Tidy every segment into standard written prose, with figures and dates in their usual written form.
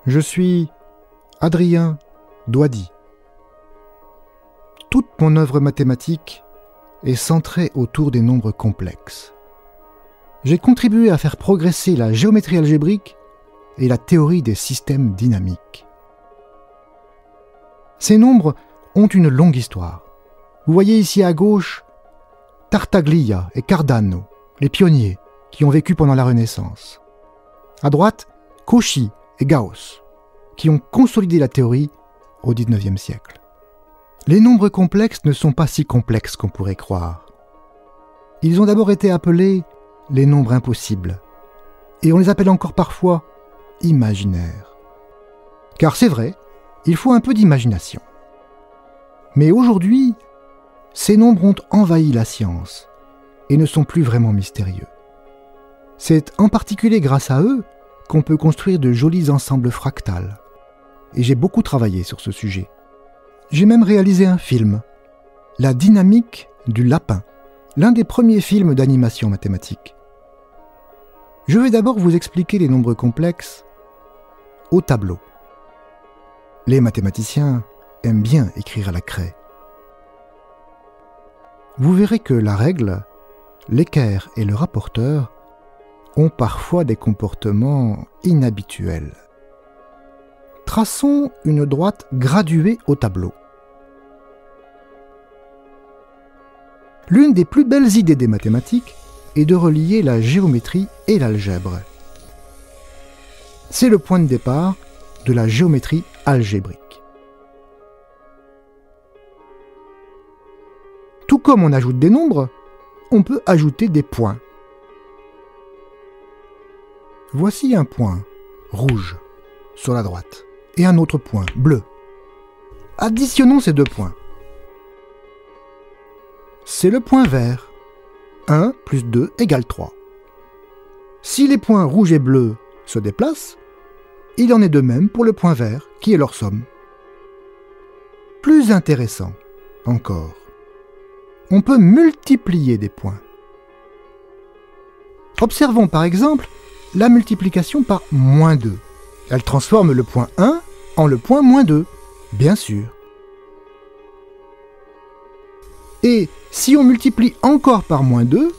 Je suis Adrien Doidy. Toute mon œuvre mathématique est centrée autour des nombres complexes. J'ai contribué à faire progresser la géométrie algébrique et la théorie des systèmes dynamiques. Ces nombres ont une longue histoire. Vous voyez ici à gauche Tartaglia et Cardano, les pionniers qui ont vécu pendant la Renaissance. À droite, Cauchy et Gauss, qui ont consolidé la théorie au XIXe siècle. Les nombres complexes ne sont pas si complexes qu'on pourrait croire. Ils ont d'abord été appelés les nombres impossibles, et on les appelle encore parfois imaginaires. Car c'est vrai, il faut un peu d'imagination. Mais aujourd'hui, ces nombres ont envahi la science et ne sont plus vraiment mystérieux. C'est en particulier grâce à eux qu'on peut construire de jolis ensembles fractales. Et j'ai beaucoup travaillé sur ce sujet. J'ai même réalisé un film, La dynamique du lapin, l'un des premiers films d'animation mathématique. Je vais d'abord vous expliquer les nombres complexes au tableau. Les mathématiciens aiment bien écrire à la craie. Vous verrez que la règle, l'équerre et le rapporteur ont parfois des comportements inhabituels. Traçons une droite graduée au tableau. L'une des plus belles idées des mathématiques est de relier la géométrie et l'algèbre. C'est le point de départ de la géométrie algébrique. Tout comme on ajoute des nombres, on peut ajouter des points. Voici un point rouge sur la droite et un autre point bleu. Additionnons ces deux points. C'est le point vert. 1 plus 2 égale 3. Si les points rouge et bleu se déplacent, il en est de même pour le point vert qui est leur somme. Plus intéressant encore, on peut multiplier des points. Observons par exemple la multiplication par moins 2. Elle transforme le point 1 en le point moins 2, bien sûr. Et si on multiplie encore par moins 2,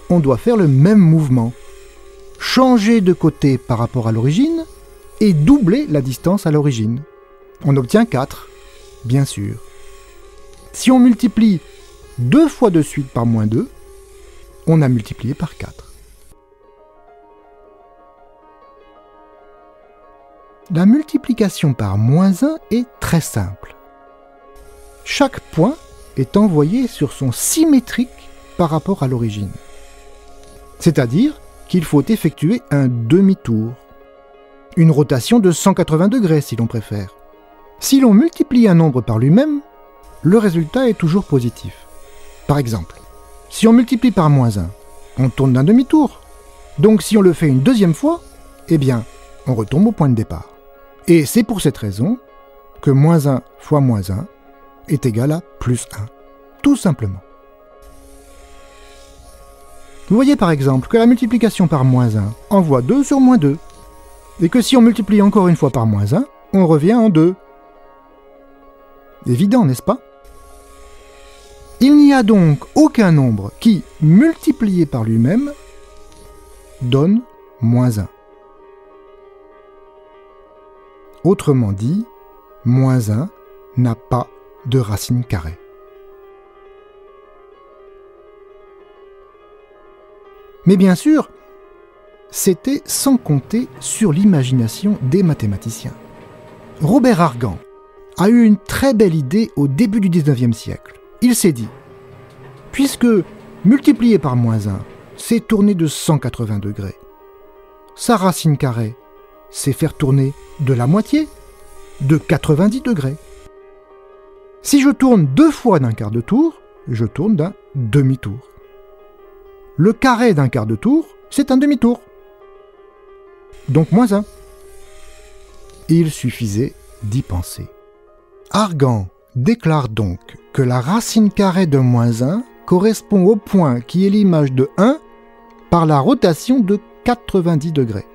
on doit faire le même mouvement. Changer de côté par rapport à l'origine et doubler la distance à l'origine. On obtient 4, bien sûr. Si on multiplie 2 fois de suite par moins 2, on a multiplié par 4. La multiplication par moins 1 est très simple. Chaque point est envoyé sur son symétrique par rapport à l'origine. C'est-à-dire qu'il faut effectuer un demi-tour. Une rotation de 180 degrés si l'on préfère. Si l'on multiplie un nombre par lui-même, le résultat est toujours positif. Par exemple, si on multiplie par moins 1, on tourne d'un demi-tour. Donc si on le fait une deuxième fois, eh bien, on retombe au point de départ. Et c'est pour cette raison que moins 1 fois moins 1 est égal à plus 1. Tout simplement. Vous voyez par exemple que la multiplication par moins 1 envoie 2 sur moins 2. Et que si on multiplie encore une fois par moins 1, on revient en 2. Évident, n'est-ce pas? Il n'y a donc aucun nombre qui, multiplié par lui-même, donne moins 1. Autrement dit, moins 1 n'a pas de racine carrée. Mais bien sûr, c'était sans compter sur l'imagination des mathématiciens. Robert Argand a eu une très belle idée au début du XIXe siècle. Il s'est dit, puisque multiplier par moins 1, c'est tourner de 180 degrés, sa racine carrée, c'est faire tourner de la moitié, de 90 degrés. Si je tourne 2 fois d'un quart de tour, je tourne d'un demi-tour. Le carré d'un quart de tour, c'est un demi-tour. Donc moins 1. Il suffisait d'y penser. Argand déclare donc que la racine carrée de moins 1 correspond au point qui est l'image de 1 par la rotation de 90 degrés.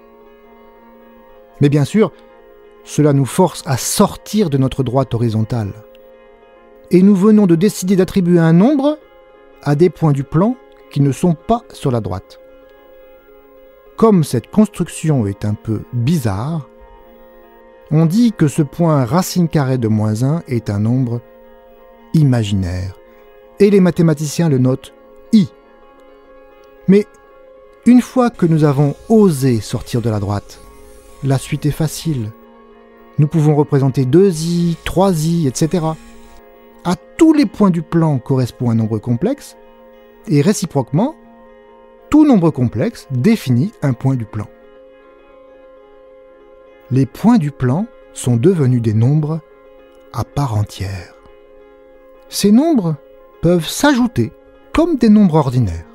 Mais bien sûr, cela nous force à sortir de notre droite horizontale. Et nous venons de décider d'attribuer un nombre à des points du plan qui ne sont pas sur la droite. Comme cette construction est un peu bizarre, on dit que ce point racine carrée de moins 1 est un nombre imaginaire, et les mathématiciens le notent I. Mais une fois que nous avons osé sortir de la droite, la suite est facile. Nous pouvons représenter 2i, 3i, etc. À tous les points du plan correspond un nombre complexe, et réciproquement, tout nombre complexe définit un point du plan. Les points du plan sont devenus des nombres à part entière. Ces nombres peuvent s'ajouter comme des nombres ordinaires.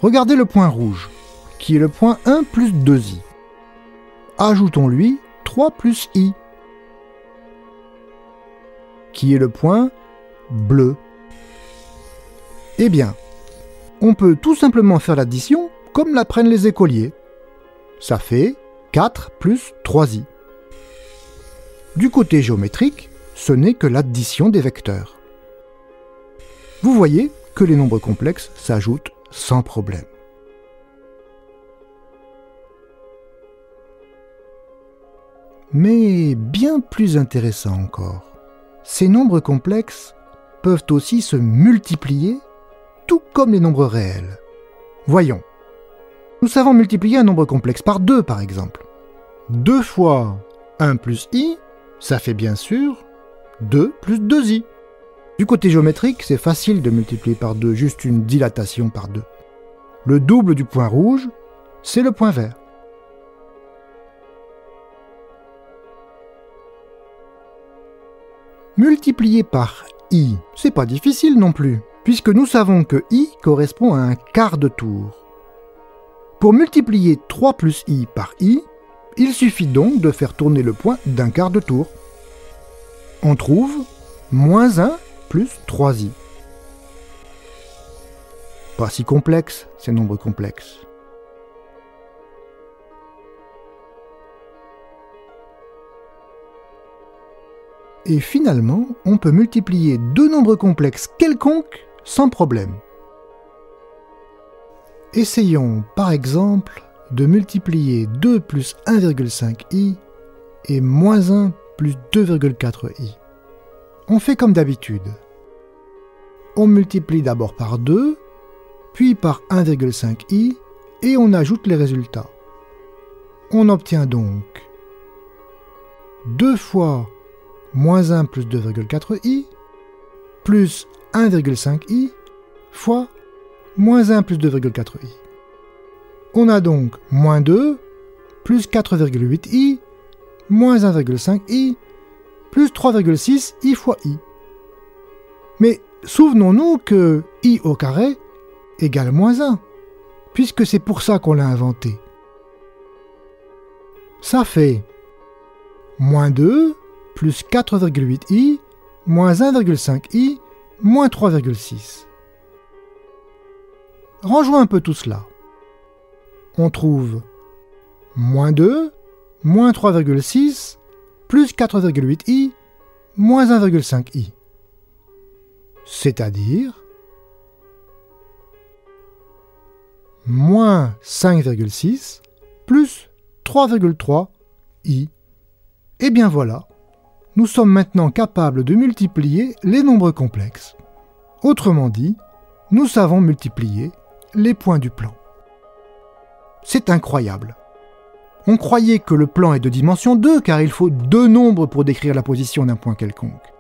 Regardez le point rouge, qui est le point 1 plus 2i. Ajoutons-lui 3 plus i, qui est le point bleu. Eh bien, on peut tout simplement faire l'addition comme l'apprennent les écoliers. Ça fait 4 plus 3i. Du côté géométrique, ce n'est que l'addition des vecteurs. Vous voyez que les nombres complexes s'ajoutent sans problème. Mais bien plus intéressant encore, ces nombres complexes peuvent aussi se multiplier, tout comme les nombres réels. Voyons. Nous savons multiplier un nombre complexe par 2, par exemple. 2 fois 1 plus i, ça fait bien sûr 2 plus 2i. Du côté géométrique, c'est facile de multiplier par 2, juste une dilatation par 2. Le double du point rouge, c'est le point vert. Multiplier par i, c'est pas difficile non plus, puisque nous savons que i correspond à un quart de tour. Pour multiplier 3 plus i par i, il suffit donc de faire tourner le point d'un quart de tour. On trouve moins 1 plus 3i. Pas si complexe, ces nombres complexes. Et finalement, on peut multiplier deux nombres complexes quelconques sans problème. Essayons par exemple de multiplier 2 plus 1,5i et moins 1 plus 2,4i. On fait comme d'habitude. On multiplie d'abord par 2, puis par 1,5i et on ajoute les résultats. On obtient donc 2 fois moins 1 plus 2,4i plus 1,5i fois moins 1 plus 2,4i. On a donc moins 2 plus 4,8i moins 1,5i plus 3,6i fois i. Mais souvenons-nous que i au carré égale moins 1, puisque c'est pour ça qu'on l'a inventé. Ça fait moins 2 plus 4,8i moins 1,5i moins 3,6. Rangeons un peu tout cela. On trouve moins 2 moins 3,6 plus 4,8i moins 1,5i. C'est-à-dire moins 5,6 plus 3,3i. Et bien voilà, nous sommes maintenant capables de multiplier les nombres complexes. Autrement dit, nous savons multiplier les points du plan. C'est incroyable. On croyait que le plan est de dimension 2 car il faut deux nombres pour décrire la position d'un point quelconque.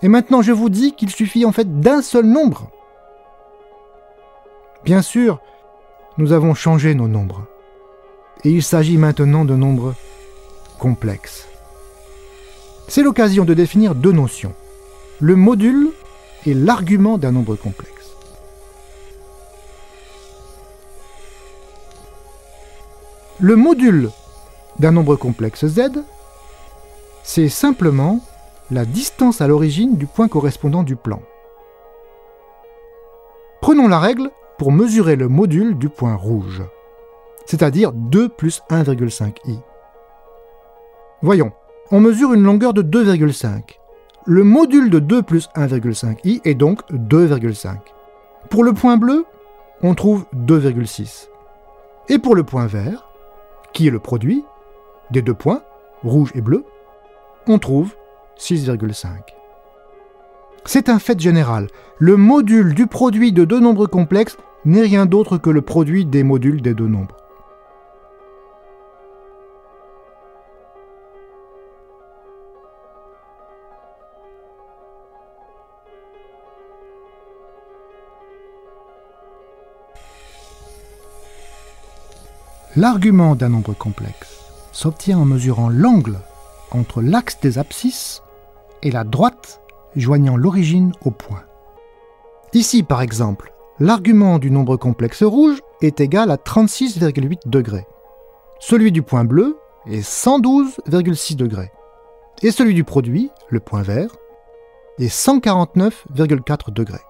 Et maintenant je vous dis qu'il suffit en fait d'un seul nombre. Bien sûr, nous avons changé nos nombres. Et il s'agit maintenant de nombres complexes. C'est l'occasion de définir deux notions, le module et l'argument d'un nombre complexe. Le module d'un nombre complexe z, c'est simplement la distance à l'origine du point correspondant du plan. Prenons la règle pour mesurer le module du point rouge, c'est-à-dire 2 plus 1,5i. Voyons, on mesure une longueur de 2,5. Le module de 2 plus 1,5i est donc 2,5. Pour le point bleu, on trouve 2,6. Et pour le point vert, qui est le produit des deux points, rouge et bleu, on trouve 6,5. C'est un fait général. Le module du produit de deux nombres complexes n'est rien d'autre que le produit des modules des deux nombres. L'argument d'un nombre complexe s'obtient en mesurant l'angle entre l'axe des abscisses et la droite joignant l'origine au point. Ici, par exemple, l'argument du nombre complexe rouge est égal à 36,8 degrés. Celui du point bleu est 112,6 degrés. Et celui du produit, le point vert, est 149,4 degrés.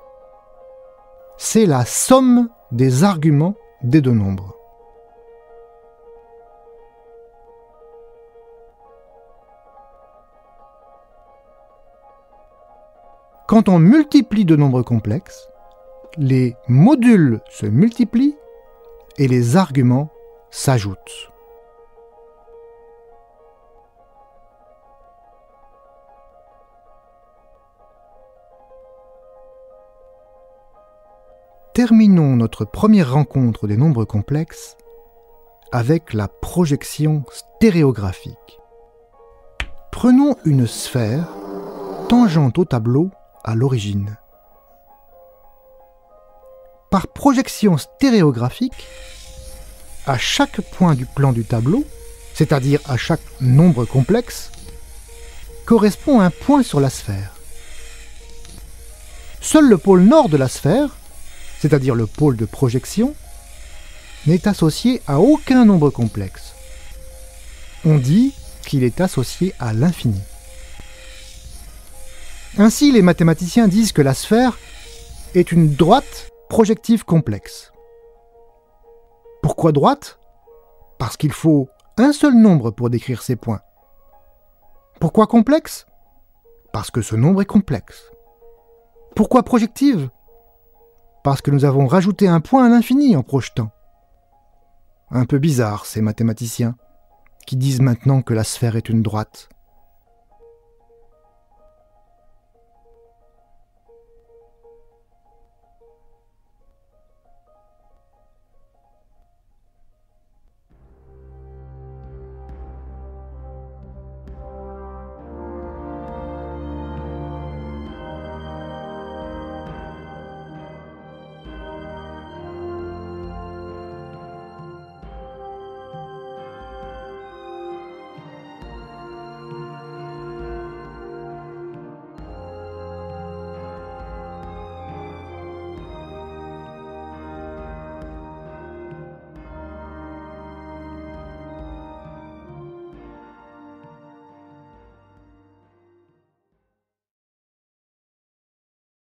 C'est la somme des arguments des deux nombres. Quand on multiplie deux nombres complexes, les modules se multiplient et les arguments s'ajoutent. Terminons notre première rencontre des nombres complexes avec la projection stéréographique. Prenons une sphère tangente au tableau à l'origine. Par projection stéréographique, à chaque point du plan du tableau, c'est-à-dire à chaque nombre complexe, correspond un point sur la sphère. Seul le pôle nord de la sphère, c'est-à-dire le pôle de projection, n'est associé à aucun nombre complexe. On dit qu'il est associé à l'infini. Ainsi, les mathématiciens disent que la sphère est une droite projective complexe. Pourquoi droite? Parce qu'il faut un seul nombre pour décrire ces points. Pourquoi complexe? Parce que ce nombre est complexe. Pourquoi projective? Parce que nous avons rajouté un point à l'infini en projetant. Un peu bizarre, ces mathématiciens, qui disent maintenant que la sphère est une droite.